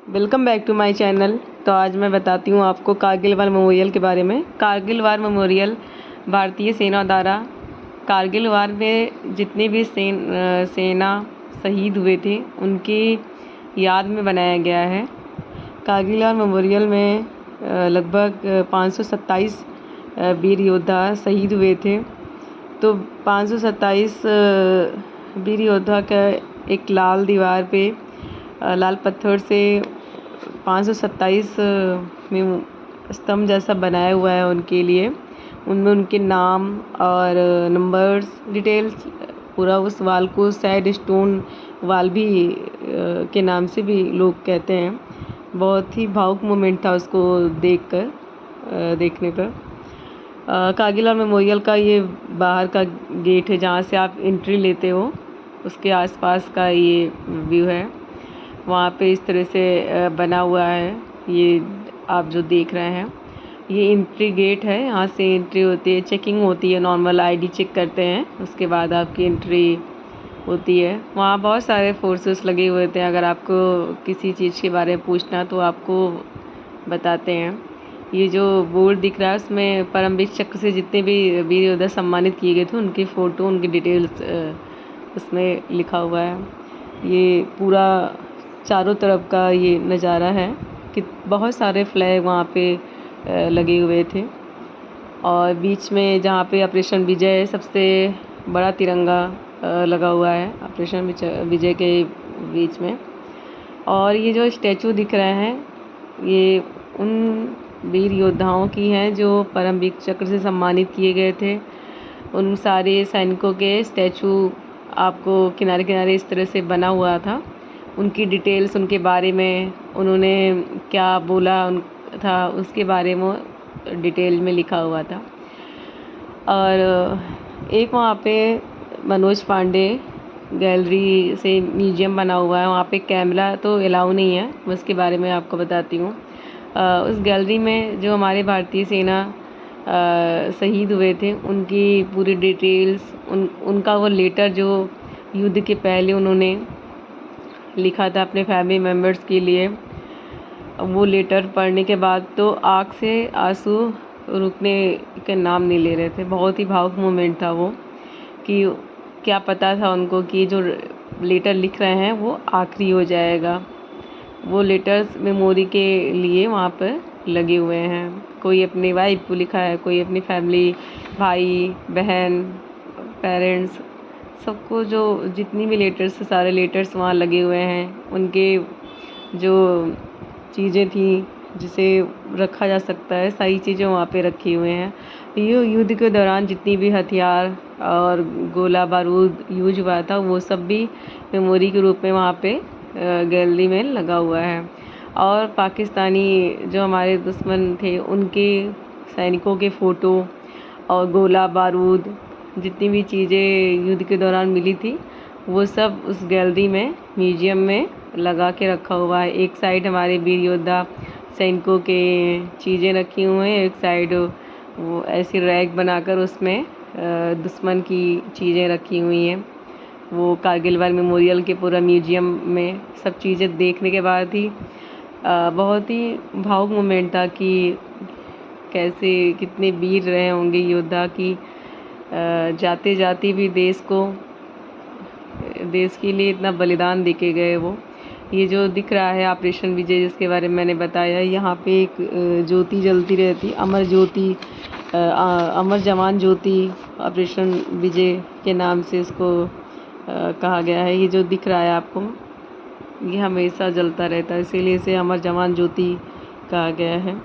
Welcome back to my channel. तो आज मैं बताती हूँ आपको कारगिल वार मेमोरियल के बारे में। कारगिल वार मेमोरियल भारतीय सेना द्वारा कारगिल वार में जितने भी सेना शहीद हुए थे उनकी याद में बनाया गया है। कारगिल वार मेमोरियल में लगभग 527 वीर योद्धा शहीद हुए थे। तो 527 वीर योद्धा का एक लाल दीवार पे लाल पत्थर से 527 में स्तंभ जैसा बनाया हुआ है उनके लिए। उनमें उनके नाम और नंबर्स डिटेल्स पूरा उस वाल को सैड स्टोन वाल भी के नाम से भी लोग कहते हैं। बहुत ही भावुक मोमेंट था उसको देखने पर। कारगिल वार मेमोरियल का ये बाहर का गेट है जहाँ से आप एंट्री लेते हो, उसके आसपास का ये व्यू है। वहाँ पे इस तरह से बना हुआ है ये आप जो देख रहे हैं, ये एंट्री गेट है। यहाँ से एंट्री होती है, चेकिंग होती है, नॉर्मल आईडी चेक करते हैं, उसके बाद आपकी एंट्री होती है। वहाँ बहुत सारे फोर्सेस लगे हुए थे, अगर आपको किसी चीज़ के बारे में पूछना तो आपको बताते हैं। ये जो बोर्ड दिख रहा है उसमें परमवीर चक्र से जितने भी वीर योद्धा सम्मानित किए गए थे उनकी फ़ोटो, उनकी डिटेल्स उसमें लिखा हुआ है। ये पूरा चारों तरफ का ये नज़ारा है कि बहुत सारे फ्लैग वहाँ पे लगे हुए थे और बीच में जहाँ पे ऑपरेशन विजय सबसे बड़ा तिरंगा लगा हुआ है ऑपरेशन विजय के बीच में। और ये जो स्टैचू दिख रहे हैं ये उन वीर योद्धाओं की हैं जो परमवीर चक्र से सम्मानित किए गए थे। उन सारे सैनिकों के स्टैचू आपको किनारे किनारे इस तरह से बना हुआ था। उनकी डिटेल्स, उनके बारे में उन्होंने क्या बोला था उसके बारे में डिटेल में लिखा हुआ था। और एक वहाँ पे मनोज पांडे गैलरी से म्यूजियम बना हुआ है। वहाँ पे कैमरा तो अलाउ नहीं है, मैं उसके बारे में आपको बताती हूँ। उस गैलरी में जो हमारे भारतीय सेना शहीद हुए थे उनकी पूरी डिटेल्स, उनका वो लेटर जो युद्ध के पहले उन्होंने लिखा था अपने फैमिली मेम्बर्स के लिए, वो लेटर पढ़ने के बाद तो आँख से आंसू रुकने के नाम नहीं ले रहे थे। बहुत ही भावुक मोमेंट था वो, कि क्या पता था उनको कि जो लेटर लिख रहे हैं वो आखिरी हो जाएगा। वो लेटर्स मेमोरी के लिए वहाँ पर लगे हुए हैं। कोई अपनी वाइफ को लिखा है, कोई अपनी फैमिली, भाई बहन, पेरेंट्स, सबको जो जितनी भी लेटर्स, सारे लेटर्स वहाँ लगे हुए हैं। उनके जो चीज़ें थी जिसे रखा जा सकता है, सारी चीज़ें वहाँ पे रखी हुए हैं। ये युद्ध के दौरान जितनी भी हथियार और गोला बारूद यूज हुआ था वो सब भी मेमोरी के रूप में वहाँ पे गैलरी में लगा हुआ है। और पाकिस्तानी जो हमारे दुश्मन थे उनके सैनिकों के फ़ोटो और गोला बारूद जितनी भी चीज़ें युद्ध के दौरान मिली थी वो सब उस गैलरी में म्यूजियम में लगा के रखा हुआ है। एक साइड हमारे वीर योद्धा सैनिकों के चीज़ें रखी हुई हैं, एक साइड वो ऐसी रैक बनाकर उसमें दुश्मन की चीज़ें रखी हुई हैं। वो कारगिल वार मेमोरियल के पूरा म्यूजियम में सब चीज़ें देखने के बाद ही बहुत ही भावुक मोमेंट था कि कैसे कितने वीर रहे होंगे योद्धा की, जाते जाते भी देश के लिए इतना बलिदान देके गए वो। ये जो दिख रहा है ऑपरेशन विजय जिसके बारे में मैंने बताया, यहाँ पे एक ज्योति जलती रहती, अमर ज्योति, अमर जवान ज्योति ऑपरेशन विजय के नाम से इसको कहा गया है। ये जो दिख रहा है आपको ये हमेशा जलता रहता है, इसीलिए इसे अमर जवान ज्योति कहा गया है।